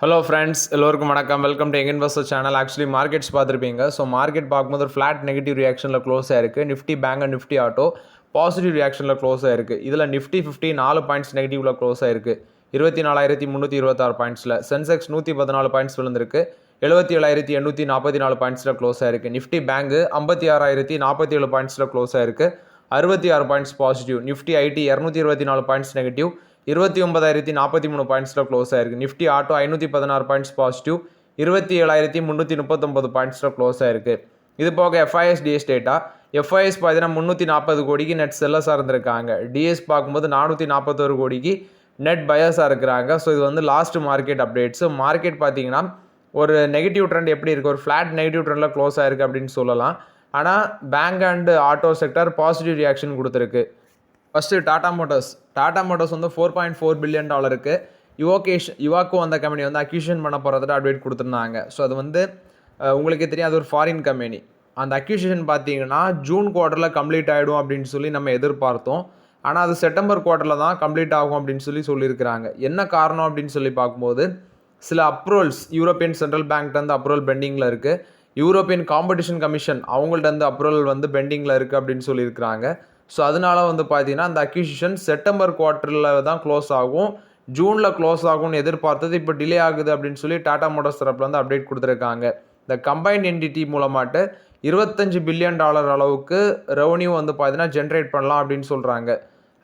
Hello friends, எல்லோருக்கும் வணக்கம். Welcome to young investor channel. Actually markets பார்த்துருப்பீங்க. ஸோ மார்க்கெட் பார்க்கும்போது ஒரு ஃப்ளாட் நெகட்டிவ் ரியாக்ஷனில் க்ளோஸ் ஆயிருக்கு. Nifty bank and Nifty auto positive ரியாக்ஷனில் க்ளோஸ் ஆயிருக்கு. இதில் நிஃப்டி 50 4 பாயிண்ட்ஸ் நெகட்டிவ்ல க்ளோஸ் ஆயிருக்கு. 24,326 பாயிண்ட்ஸில். சென்செக்ஸ் 114 பாயிண்ட்ஸ் விழுந்திருக்கு. 77,844 பாயிண்ட்ஸில் க்ளோஸ் ஆயிருக்கு. நிஃப்டி பேங்க் 56,047 பாயிண்ட்ஸில் க்ளோஸ் ஆயிருக்கு. 66 points positive. Nifty IT 224 points negative. 29,043 பாயிண்ட்ஸில் க்ளோஸ் ஆயிருக்கு. Nifty auto 516 points positive. 27,339 பாயிண்ட்ஸில் க்ளோஸ் ஆயிருக்கு. இது போக எஃப்ஐஎஸ் டிஎஸ் டேட்டா. எஃப்ஐஎஸ் பார்த்தீங்கன்னா 340 கோடிக்கு நெட் செல்லர்ஸாக இருந்திருக்காங்க. டிஎஸ் பார்க்கும்போது 441 கோடிக்கு நெட் பயர்ஸாக இருக்கிறாங்க. ஸோ இது வந்து லாஸ்ட் மார்க்கெட் அப்டேட்ஸ். மார்க்கெட் பார்த்தீங்கன்னா ஒரு நெகட்டிவ் ட்ரெண்ட் எப்படி இருக்குது, ஒரு ஃப்ளாட் நெகட்டிவ் ட்ரெண்டில் க்ளோஸ் ஆயிருக்கு அப்படின்னு சொல்லலாம். ஆனால் bank and auto sector positive reaction கொடுத்துருக்கு. ஃபஸ்ட்டு டாடா மோட்டர்ஸ் வந்து $4.4 பில்லியன் யுவாக்கோ அந்த கம்பெனி வந்து அக்யூஷன் பண்ண போகிறத அப்டேட் கொடுத்துருந்தாங்க. ஸோ அது வந்து உங்களுக்கே தெரியும், அது ஒரு ஃபாரின் கம்பெனி. அந்த அக்யூஷன் பார்த்தீங்கன்னா ஜூன் குவார்ட்டரில் கம்ப்ளீட் ஆகிடும் அப்படின்னு சொல்லி நம்ம எதிர்பார்த்தோம். ஆனால் அது செப்டம்பர் குவார்ட்டரில் தான் கம்ப்ளீட் ஆகும் அப்படின்னு சொல்லியிருக்கிறாங்க. என்ன காரணம் அப்படின்னு சொல்லி பார்க்கும்போது சில அப்ரூவல்ஸ் யூரோப்பியன் சென்ட்ரல் பேங்க்லேருந்து அப்ரூவல் பெண்டிங்கில் இருக்குது. யூரோப்பியன் காம்படிஷன் கமிஷன் அவங்கள்ட்ட அப்ரூவல் வந்து பெண்டிங்கில் இருக்குது அப்படின்னு சொல்லியிருக்கிறாங்க. ஸோ அதனால வந்து பார்த்தீங்கன்னா அந்த அக்யூசிஷன் செப்டம்பர் குவார்ட்டரில் தான் க்ளோஸ் ஆகும், ஜூனில் க்ளோஸ் ஆகும்னு எதிர்பார்த்தது இப்போ டிலே ஆகுது அப்படின்னு சொல்லி டாடா மோட்டர்ஸ் தரப்பில் வந்து அப்டேட் கொடுத்துருக்காங்க. இந்த கம்பைன்ட் என்டிட்டி மூலமாட்டு $25 பில்லியன் அளவுக்கு ரெவன்யூ வந்து பார்த்தீங்கன்னா ஜென்ரேட் பண்ணலாம் அப்படின்னு சொல்கிறாங்க.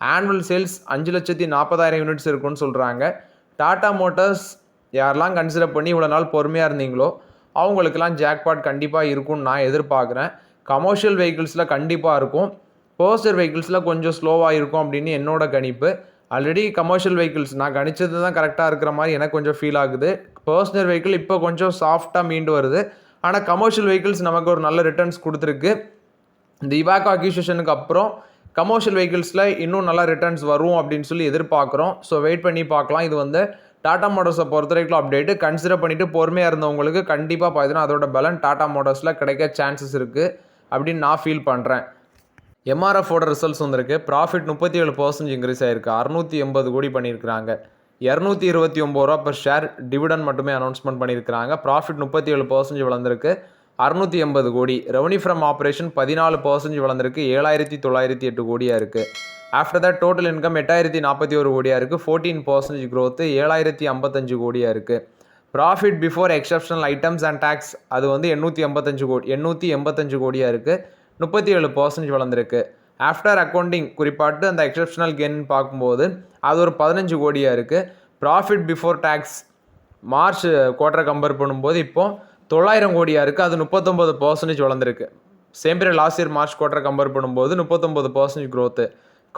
ஆனுவல் சேல்ஸ் 5,40,000 யூனிட்ஸ் இருக்குன்னு சொல்கிறாங்க. டாடா மோட்டர்ஸ் யாரெல்லாம் கன்சிடர் பண்ணி இவ்வளோ நாள் பொறுமையாக இருந்தீங்களோ அவங்களுக்கெல்லாம் ஜாக்பாட் கண்டிப்பாக இருக்கும்னு நான் எதிர்பார்க்குறேன். கமர்ஷியல் வெஹிக்கிள்ஸில் கண்டிப்பாக இருக்கும். பர்சனல் வெஹிக்கிள்ஸில் கொஞ்சம் ஸ்லோவாக இருக்கும் அப்படின்னு என்னோட கணிப்பு. ஆல்ரெடி கமர்ஷியல் வெஹிக்கிள்ஸ் நான் கணிச்சது தான் கரெக்டாக இருக்கிற மாதிரி எனக்கு கொஞ்சம் ஃபீல் ஆகுது. பர்சனல் வெஹிக்கிள் இப்போ கொஞ்சம் சாஃப்டாக மீண்டு வருது. ஆனால் கமர்ஷியல் வெஹிக்கிள்ஸ் நமக்கு ஒரு நல்ல ரிட்டர்ன்ஸ் கொடுத்துருக்கு. இந்த இவாக்கோ அக்யூசிஷனுக்கு அப்புறம் கமர்ஷியல் வெஹிக்கிள்ஸில் இன்னும் நல்லா ரிட்டர்ன்ஸ் வரும் அப்படின்னு சொல்லி எதிர்பார்க்குறோம். ஸோ வெயிட் பண்ணி பார்க்கலாம். இது வந்து டாடா மோட்டர்ஸை பொறுத்த வரைக்கும் அப்டேட்டு கன்சிடர் பண்ணிவிட்டு பொறுமையாக இருந்தவங்களுக்கு கண்டிப்பாக பார்த்தீங்கன்னா அதோட பலன் டாடா மோட்டர்ஸில் கிடைக்க சான்சஸ் இருக்குது அப்படின்னு நான் ஃபீல் பண்ணுறேன். எம்ஆர்எஃபோட ரிசல்ட்ஸ் வந்திருக்கு. ப்ராஃபிட் 37% இன்க்ரீஸ் ஆகிருக்கு. 680 கோடி பண்ணியிருக்கிறாங்க. 229 ரூபா per ஷேர் டிவிடன் மட்டுமே அனௌன்ஸ்மெண்ட் பண்ணியிருக்கிறாங்க. ப்ராஃபிட் 37% வளர்ந்துருக்கு. 680 கோடி. ரெவன்யூ ஃப்ரம் ஆப்ரேஷன் 14% வளர்ந்துருக்கு. 7,908 கோடியாக இருக்குது. ஆஃப்டர் தட் டோட்டல் இன்கம் 8,041 கோடியாக இருக்குது. 14% growth. 7,055 கோடியாக இருக்குது. Profit before exceptional items and tax அது வந்து 885 கோடியாக இருக்குது. 37% வளர்ந்துருக்கு. ஆஃப்டர் அக்கௌண்டிங் குறிப்பாட்டு அந்த எக்ஸப்ஷனல் கெயின் பார்க்கும்போது அது ஒரு 15 கோடியாக இருக்குது. ப்ராஃபிட் பிஃபோர் டேக்ஸ் மார்ச் குவார்ட்டரை கம்பேர் பண்ணும்போது இப்போது 900 கோடியாக இருக்குது. அது 39% வளர்ந்துருக்கு. Same period last year March குவார்ட்டரை கம்பேர் பண்ணும்போது 39% growth.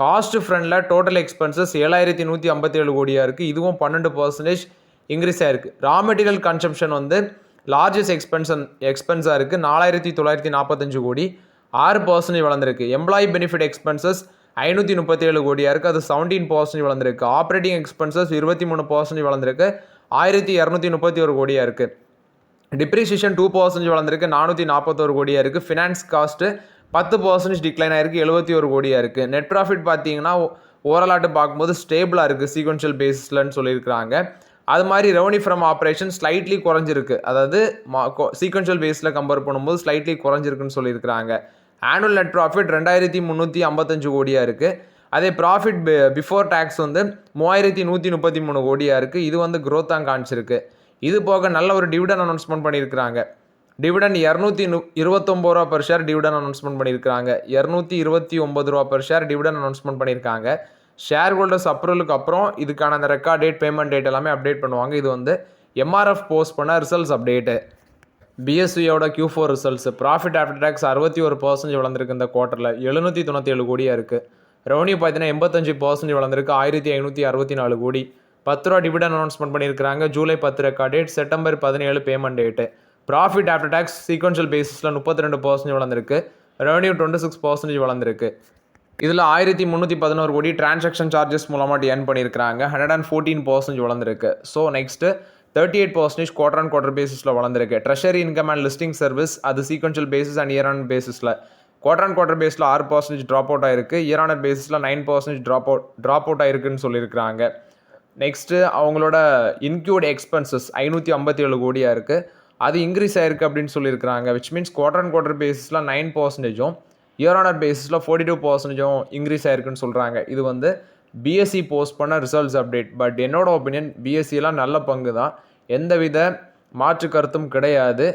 காஸ்ட் ஃப்ரண்டில் டோட்டல் எக்ஸ்பென்சஸ் 7,157 கோடியாக இருக்குது. இதுவும் 12% இன்க்ரீஸ் ஆகிருக்கு. ரா மெட்டீரியல் கன்சம்ஷன் வந்து லார்ஜஸ்ட் எக்ஸ்பென்ஸாக இருக்குது. 4,945 கோடி. 6% வளர்ந்துருக்கு. எம்ப்ளாயி பெனிஃபிட் எக்ஸ்பென்சஸ் 537 கோடியாக இருக்குது. அது 17% வளர்ந்துருக்கு. ஆப்ரேட்டிங் எக்ஸ்பென்சஸ் 23% வளர்ந்துருக்கு. 1,231 கோடியாக இருக்குது. டிப்ரிசியேஷன் 2% வளர்ந்துருக்கு. 441 கோடியாக இருக்குது. ஃபினான்ஸ் காஸ்ட்டு 10% டிக்ளைன் ஆகிருக்கு. 71 கோடியாக இருக்குது. நெட் ப்ராஃபிட் பார்த்தீங்கன்னா ஓவராலாட்டு பார்க்கும்போது ஸ்டேபிளாக இருக்குது சீக்வென்ஷியல் பேசிஸ்லன்னு சொல்லியிருக்கிறாங்க. அது மாதிரி ரெவன்யூ ஃப்ரம் ஆப்ரேஷன் ஸ்லைட்லி குறைஞ்சிருக்கு. அதாவது சீக்வென்ஷியல் பேஸில் கம்பேர் பண்ணும்போது ஸ்லைட்லி குறைஞ்சிருக்குன்னு சொல்லியிருக்கிறாங்க. ஆனுவல் நெட் ப்ராஃபிட் 2,355 கோடியாக இருக்குது. அதே ப்ராஃபிட் பிஃபோர் டேக்ஸ் வந்து 3,133 கோடியாக இருக்குது. இது வந்து க்ரோத் தான் காமிச்சிருக்கு. இது போக நல்ல ஒரு டிவிடன் அனௌன்ஸ்மெண்ட் பண்ணியிருக்கிறாங்க. டிவிடன் 229 ரூபா per ஷேர் டிவிடன் அனௌன்ஸ்மெண்ட் பண்ணியிருக்கிறாங்க. 229 ரூபா per ஷேர் டிவிடன் அனௌன்ஸ்மெண்ட் பண்ணியிருக்காங்க. ஷேர் ஹோல்டர்ஸ் அப்ரூவலுக்கு அப்புறம் இதுக்கான அந்த ரெக்கார்ட் டேட், பேமெண்ட் டேட் எல்லாமே அப்டேட் பண்ணுவாங்க. இது வந்து எம்ஆர்எஃப் போஸ்ட் பண்ண ரிசல்ட்ஸ் அப்டேட்டு. பிஎஸ்வியோட Q4 results. Profit after tax 61% வளர்ந்துருக்கு இந்த குவார்ட்டரில். 797 கோடியாக இருக்குது. ரெவன்யூ பார்த்தீங்கன்னா 85% வளர்ந்துருக்கு. 1,564 கோடி. 10 ரூபா டிவிடன் அனௌன்ஸ்மெண்ட் பண்ணியிருக்கிறாங்க. July 10 record date, September 17 payment date. Profit after tax sequential பேசிஸில் 32% வளர்ந்துருக்கு. ரெவன்யூ 26% வளர்ந்துருக்கு. இதில் 1,311 கோடி டிரான்சாக்ஷன் சார்ஜஸ் மூலமாக ஏர்ன் பண்ணியிருக்கிறாங்க. 114% வளர்ந்துருக்கு. So next 38% quarter and quarter பேசிஸில் வளர்ந்துருக்கு. Treasury income and listing service அது sequential basis and year on பேசிஸில் குவார்டர் அண்ட் குவார்டர் பேஸில் 6% ட்ராப் அவுட் ஆயிருக்கு. இயர் ஆன் பேசிஸில் 9% ட்ராப் அவுட் ஆயிருக்குன்னு சொல்லியிருக்கிறாங்க. நெக்ஸ்ட்டு அவங்களோட இன்க்ளூட் எக்ஸ்பென்சஸ் 557 கோடியாக இருக்குது. அது இன்க்ரீஸ் ஆயிருக்கு அப்படின்னு சொல்லியிருக்கிறாங்க. Which means quarter and quarter பேசிஸில் 9%, இயர் ஆனர் பேசிஸில் 42% இன்க்ரீஸ் ஆயிருக்குன்னு சொல்கிறாங்க. இது வந்து பிஎஸ்சி போஸ்ட் பண்ண ரிசல்ட்ஸ் அப்டேட். பட் என்னோட ஒப்பீனியன் பிஎஸ்சிலாம் நல்ல பங்கு தான், எந்தவித மாற்று கருத்தும் கிடையாது.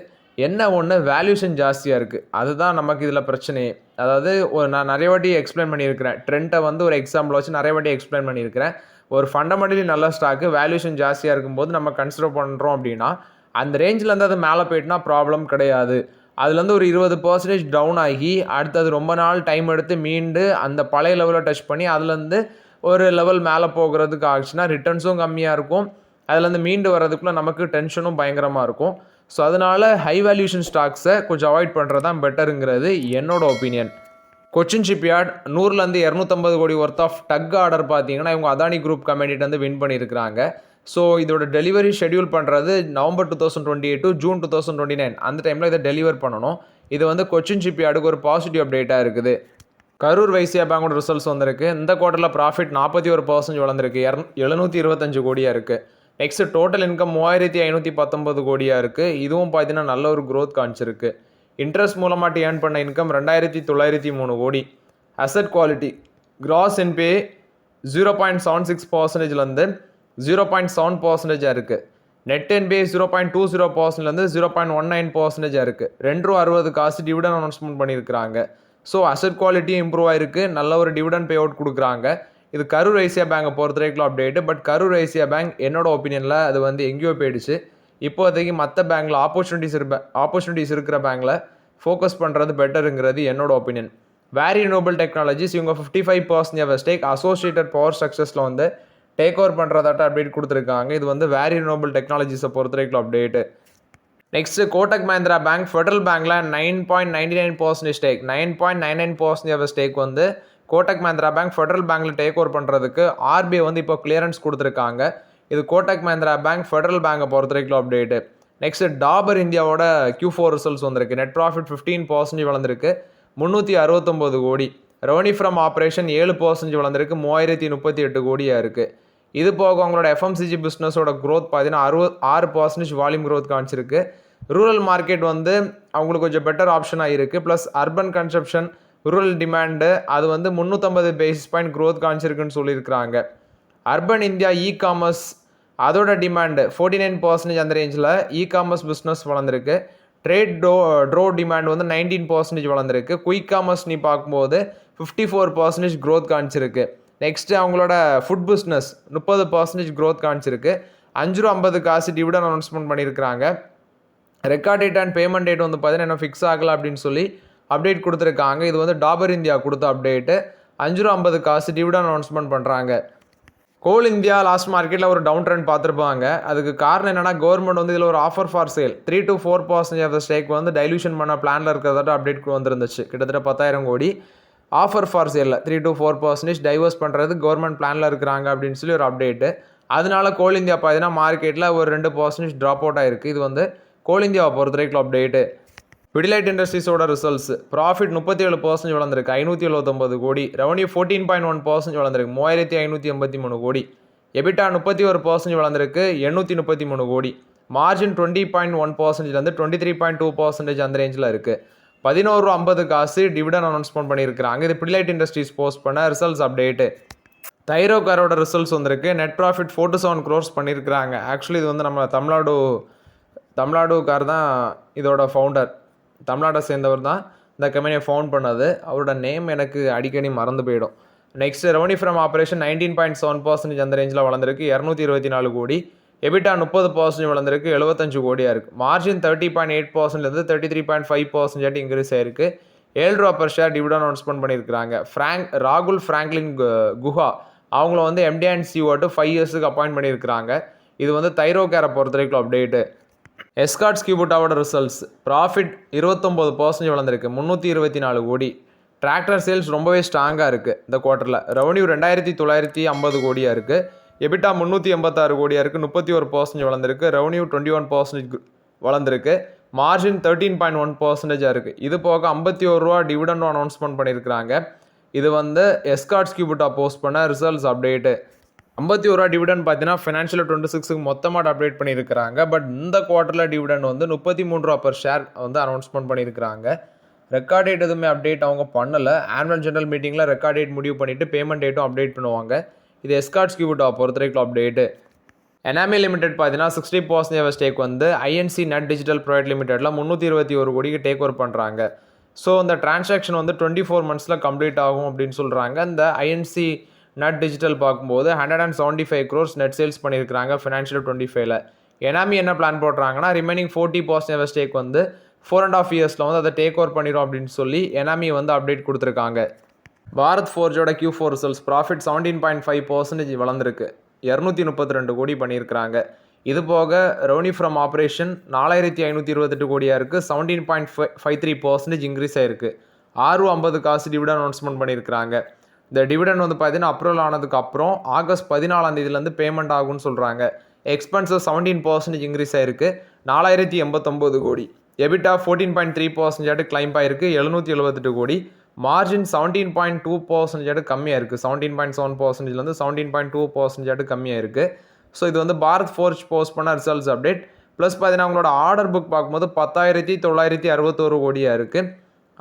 என்ன ஒன்று வேல்யூஷன் ஜாஸ்தியாக இருக்குது, அதுதான் நமக்கு இதில் பிரச்சனையே. அதாவது நான் நிறைய வாட்டி எக்ஸ்பிளைன் பண்ணியிருக்கிறேன், ட்ரெண்ட்டை வந்து ஒரு எக்ஸாம்பிள் வச்சு நிறைய வாட்டி எக்ஸ்பிளைன் பண்ணியிருக்கிறேன். ஒரு ஃபண்டமெண்டலி நல்ல ஸ்டாக்கு வேல்யூஷன் ஜாஸ்தியாக இருக்கும்போது நம்ம கன்சிடர் பண்ணுறோம் அப்படின்னா அந்த ரேஞ்சிலேருந்து அது மேலே போயிட்டுனா ப்ராப்ளம் கிடையாது. அதுலேருந்து ஒரு 20% டவுன் ஆகி அடுத்தது ரொம்ப நாள் டைம் எடுத்து மீண்டு அந்த பழைய லெவலை டச் பண்ணி அதுலேருந்து ஒரு லெவல் மேலே போகிறதுக்கு ஆச்சுன்னா ரிட்டர்ன்ஸும் கம்மியாக இருக்கும். அதுலேருந்து மீண்டு வர்றதுக்குள்ளே நமக்கு டென்ஷனும் பயங்கரமாக இருக்கும். ஸோ அதனால் ஹை வேல்யூஷன் ஸ்டாக்ஸை கொஞ்சம் அவாய்ட் பண்ணுறது தான் பெட்டருங்கிறது என்னோட ஒப்பீனியன். கொச்சின் ஷிப்யார்ட் 100லேருந்து 250 கோடி ஒர்த் ஆஃப் டக் ஆர்டர் பார்த்தீங்கன்னா இவங்க அதானி குரூப் கம்பெனிட்டு வந்து வின் பண்ணியிருக்கிறாங்க. ஸோ இதோட டெலிவரி ஷெடியூல் பண்ணுறது நவம்பர் 2028 to ஜூன் 2029 அந்த டைமில் இதை டெலிவர் பண்ணணும். இது வந்து கொச்சின் ஷிப்யார்டுக்கு ஒரு பாசிட்டிவ் அப்டேட்டாக இருக்குது. கரூர் வைசியா பேங்கோட ரிசல்ட்ஸ் வந்திருக்கு. இந்த குவார்ட்டரில் ப்ராஃபிட் 41% வளர்ந்துருக்கு, 725 கோடியாக இருக்குது. நெக்ஸ்ட் டோட்டல் இன்கம் 3519 கோடியாக இருக்குது. இதுவும் பார்த்தீங்கன்னா நல்ல ஒரு க்ரோத் காமிச்சிருக்கு. இன்ட்ரெஸ்ட் மூலமாக ஏர்ன் பண்ண இன்கம் 2903 கோடி. அசட் குவாலிட்டி கிராஸ் என்பிஏ 0.76%லேருந்து 0.7% இருக்குது. நெட் என்பிஏ 0.20%லேருந்து 0.19% இருக்குது. 2.60 காசு டிவிடன் அனௌன்ஸ்மெண்ட் பண்ணியிருக்கிறாங்க. ஸோ அசட் குவாலிட்டியும் இம்ப்ரூவ் ஆயிருக்கு, நல்ல ஒரு டிவிடன் பே அவுட் கொடுக்குறாங்க. இது கரூர் வைசியா பேங்கை பொறுத்த வரைக்கும் update. But Karur Vaishya bank என்னோட ஒப்பீனியனில் அது வந்து எங்கேயோ போயிடுச்சு. இப்போதைக்கு மற்ற பேங்க்கில் ஆப்பர்ச்சுனிட்டிஸ் இருக்கிற பேங்க்கில் ஃபோக்கஸ் பண்ணுறது பெட்டருங்கிறது என்னோட ஒப்பீனியன். வேரி ரினியூவபிள் டெக்னாலஜிஸ் இவங்க 55% ஸ்டேக் அசோசியேட்டட் பவர் ஸ்ட்ரக்சர்ஸில் வந்து டேக் ஓவர் பண்ணுறதாட்ட அப்டேட் கொடுத்துருக்காங்க. இது வந்து வேரி ரினியூவபிள் டெக்னாலஜிஸை பொறுத்த வரைக்கும் update. Next Kotak Mahindra bank federal பேங்க்கில் 9.99% ஸ்டேக் 9.99% ஸ்டேக் வந்து கோட்டக் மஹிந்திரா பேங்க் ஃபெடரல் பேங்க்கில் டேக் ஓவர் பண்ணுறதுக்கு ஆர்பிஐ வந்து இப்போ கிளியரன்ஸ் கொடுத்துருக்காங்க. இது கோட்டக் மஹிந்திரா பேங்க் ஃபெடரல் பேங்கை பொறுத்த வரைக்கும் அப்டேட்டு. நெக்ஸ்ட் டாபர் இந்தியாவோட Q4 ரிசல்ட்ஸ் வந்திருக்கு. நெட் ப்ராஃபிட் 15% வளர்ந்துருக்கு, 369 கோடி. ரெவன்யூ ஃப்ரம் ஆப்ரேஷன் 7% வளர்ந்துருக்கு, 3038 கோடியாக இருக்குது. இது போக அவங்களோட எஃப்எம்சிஜி பிஸ்னஸோட க்ரோத் பார்த்தீங்கன்னா 6% வால்யூம் க்ரோத் காமிச்சிருக்கு. ரூரல் மார்க்கெட் வந்து அவங்களுக்கு கொஞ்சம் பெட்டர் ஆப்ஷனாக இருக்குது. Plus urban consumption rural demand அது வந்து 350 பேசிஸ் பாயிண்ட் க்ரோத் காமிச்சிருக்குன்னு சொல்லியிருக்கிறாங்க. அர்பன் இந்தியா காமர்ஸ் அதோட டிமாண்டு 49% அந்த ரேஞ்சில் காமர்ஸ் பிஸ்னஸ் வளர்ந்துருக்கு. ட்ரேட் ட்ரோ டிமாண்ட் வந்து 19% வளர்ந்துருக்கு. குயிக் காமர்ஸ் நீ பார்க்கும்போது 54% க்ரோத் காமிச்சிருக்கு. நெக்ஸ்ட்டு அவங்களோட ஃபுட் பிஸ்னஸ் 30% க்ரோத் காமிச்சிருக்கு. 5.50 காசு டிவிடன் அனௌன்ஸ்மெண்ட் பண்ணியிருக்கிறாங்க. Record date and payment date வந்து பார்த்தீங்கன்னா என்ன ஃபிக்ஸ் ஆகலை அப்படின்னு சொல்லி அப்டேட் கொடுத்துருக்காங்க. இது வந்து டாபர் இந்தியா கொடுத்த அப்டேட்டு. 5.50 காசு டிவிடன் அனௌன்ஸ்மெண்ட் பண்ணுறாங்க. கோல் இந்தியா லாஸ்ட் மார்க்கெட்டில் ஒரு டவுன் ட்ரெண்ட் பார்த்துருப்பாங்க. அதுக்கு காரணம் என்னென்னா கவர்மெண்ட் வந்து இதில் ஒரு offer for sale 3 to 4% stake வந்து டைல்யூஷன் பண்ண பிளானில் இருக்கிறதாட்ட அப்டேட் வந்துருந்துச்சு. கிட்டத்தட்ட 10,000 கோடி ஆஃபர் ஃபார் சேலில் 3 to 4% டைவர்ஸ் பண்ணுறது கவர்மெண்ட் பிளானில் இருக்கிறாங்க அப்படின்னு சொல்லி ஒரு அப்டேட்டு. அதனால கோல் இந்தியா பார்த்தீங்கன்னா மார்க்கெட்டில் ஒரு 2% ட்ராப் அவுட் ஆகிருக்கு. இது வந்து கோல் இந்தியாவை பொறுத்த வரைக்கும் அப்டேட்டு. பிடிலைட் இண்டஸ்ட்ரீஸோட ரிசல்ட்ஸ் ப்ராஃபிட் 37% வளர்ந்துருக்கு, 579 கோடி. ரெவன்யூ 14.1% வளர்ந்துருக்கு, 3583 கோடி. எபிட்டா 31% வளர்ந்துருக்கு, 833 கோடி. மார்ஜின் 20.1%லேருந்து 23.2% அந்த ரேஞ்சில் இருக்குது. 11.50 காசு டிவிடன் அனௌன்ஸ்மெண்ட் பண்ணியிருக்கிறாங்க. இது பிடிலைட் இண்டஸ்ட்ரீஸ் போஸ்ட் பண்ண ரிசல்ட்ஸ் அப்டேட்டு. தைரோகாரோட ரிசல்ட்ஸ் வந்திருக்கு. நெட் ப்ராஃபிட் 4 to 7 crores பண்ணியிருக்கிறாங்க. ஆக்சுவலி இது வந்து நம்ம தமிழ்நாடுக்கார் தான் இதோட ஃபவுண்டர், தமிழ்நாட்டை சேர்ந்தவர் தான் இந்த கம்பெனியை ஃபவுண்ட் பண்ணது. அவரோட நேம் எனக்கு அடிக்கடி மறந்து போயிடும். நெக்ஸ்ட் ரெவன்யூ ஃப்ரம் ஆப்ரேஷன் 19.7% அந்த ரேஞ்சில் வளர்ந்துருக்கு, 224 கோடி. எபிட்டா 30% வளர்ந்துருக்கு, 75 கோடியாக இருக்குது. மார்ஜின் 30.8%லேருந்து 33.5% இன்க்ரீஸ் ஆயிருக்கு. $7 per ஷேர் டிவிடன் அனௌன்ஸ்மெண்ட் பண்ணியிருக்கிறாங்க. ராகுல் ஃப்ராங்க்லின் குஹா அவங்கள வந்து MD and CEO 5 yearsக்கு அப்பாயிண்ட் பண்ணியிருக்கிறாங்க. இது வந்து தைரோகேரை பொறுத்த வரைக்கும் அப்டேட்டு. எஸ்கார்ட்ஸ் கியூபுட்டாவோட ரிசல்ட்ஸ் ப்ராஃபிட் 29% வளர்ந்துருக்கு, 324 கோடி. டிராக்டர் சேல்ஸ் ரொம்பவே ஸ்ட்ராங்காக இருக்குது இந்த குவார்ட்டரில். ரெவன்யூ 2950 கோடியாக இருக்குது. எபிட்டா 386 கோடியாக இருக்குது, 31% வளர்ந்துருக்கு. ரெவன்யூ 21% வளர்ந்துருக்கு. மார்ஜின் 13.1% இருக்குது. இது போக $51 டிவிடெண்ட் அனௌன்ஸ்மெண்ட் பண்ணியிருக்கிறாங்க. இது வந்து எஸ்கார்ட்ஸ் கியூபுட்டா போஸ்ட் பண்ண ரிசல்ட்ஸ் அப்டேட்டு. ரூ. 51 டிவிடன் பார்த்தீங்கன்னா ஃபினான்ஷியல் 26க்கு மொத்தமாக அப்டேட் பண்ணியிருக்கிறாங்க. பட் இந்த குவார்ட்டரில் டிவிடன் வந்து ரூ. 33 பர் ஷேர் வந்து அனௌன்ஸ்மெண்ட் பண்ணியிருக்கிறாங்க. ரெக்கார்ட் டேட் எதுவுமே அப்டேட் அவங்க பண்ணலை. ஆனுவல் ஜெனரல் மீட்டிங்கில் ரெக்கார்ட் டேட் முடிவு பண்ணிவிட்டு பேமெண்ட் டேட்டும் அப்டேட் பண்ணுவாங்க. இது எஸ்கார்ட்ஸ் கியூட்டா பொறுத்த வரைக்கும் அப்டேட்டு. எனாமி லிமிடெட் பார்த்தீங்கன்னா 60% ஸ்டேக் வந்து ஐஎன்சி நெட் டிஜிட்டல் ப்ரைவேட் லிமிடெட்டில் 321 கோடிக்கு டேக் ஓவர் பண்ணுறாங்க. ஸோ இந்த டிரான்சாக்ஷன் வந்து 24 மந்த்ஸில் கம்ப்ளீட் ஆகும் அப்படின்னு சொல்கிறாங்க. இந்த ஐஎன்சி நெட் டிஜிட்டல் பார்க்கும்போது 175 crores நெட் சேல்ஸ் பண்ணியிருக்கிறாங்க ஃபினான்ஷியல் 25ல. எனாமி என்ன பிளான் போடுறாங்கன்னா ரிமைனிங் 40% ஸ்டேக் வந்து 4.5 yearsல வந்து அதை டேக் ஓவர் பண்ணிடும் அப்படின்னு சொல்லி எனாமி வந்து அப்டேட் கொடுத்துருக்காங்க. பாரத் ஃபோர்ஜோட Q4 ரிசல்ட்ஸ் ப்ராஃபிட் 17.5% வளர்ந்துருக்கு. 232 கோடி பண்ணியிருக்கிறாங்க. இது போக ரெவன்யூ ஃப்ரம் ஆப்ரேஷன் 4528 கோடியாக இருக்குது. 17.53% இன்க்ரீஸ் ஆகிருக்கு. R50 காசு டிவிடன் அனௌன்ஸ்மெண்ட் பண்ணியிருக்கிறாங்க. இந்த டிவிடன் வந்து பார்த்தீங்கன்னா அப்ரூவல் ஆனதுக்கு அப்புறம் ஆகஸ்ட் 14 பேமெண்ட் ஆகும்னு சொல்கிறாங்க. எக்ஸ்பென்சஸ் 17% இன்க்ரீஸ் ஆகிருக்கு. 4089 கோடி. எபிட்டா 14.3% கிளைம் ஆகிருக்கு. 778 கோடி. மார்ஜின் 17.2% கம்மியாக இருக்குது. 17.7%லேருந்து 17.2% கம்மியாக இருக்குது. ஸோ இது வந்து பாரத் ஃபோர்ஜ் போஸ்ட் பண்ண ரிசல்ட்ஸ் அப்டேட். ப்ளஸ் பார்த்தீங்கன்னா அவங்களோட ஆர்டர் புக் பார்க்கும்போது 10,961 கோடியாக இருக்குது.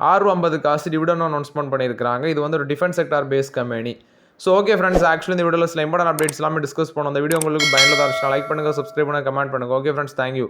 R50 காசு டிவிடன் அனௌன்ஸ்மெண்ட் பண்ணியிருக்காங்க. இது வந்து ஒரு defence sector base company. So okay friends, actually இந்த வீடியோவில் சில இம்பார்ட்டன்ட் அப்டேட்ஸ் எல்லாமே டிஸ்கஸ் பண்ணோம். இந்த வீடியோ உங்களுக்கு பயனுள்ளதாக இருந்துச்சுன்னா லைக் பண்ணுங்கள், சப்ஸ்கிரைப் பண்ணுங்கள், கமெண்ட் பண்ணுங்கள். Okay friends, thank you.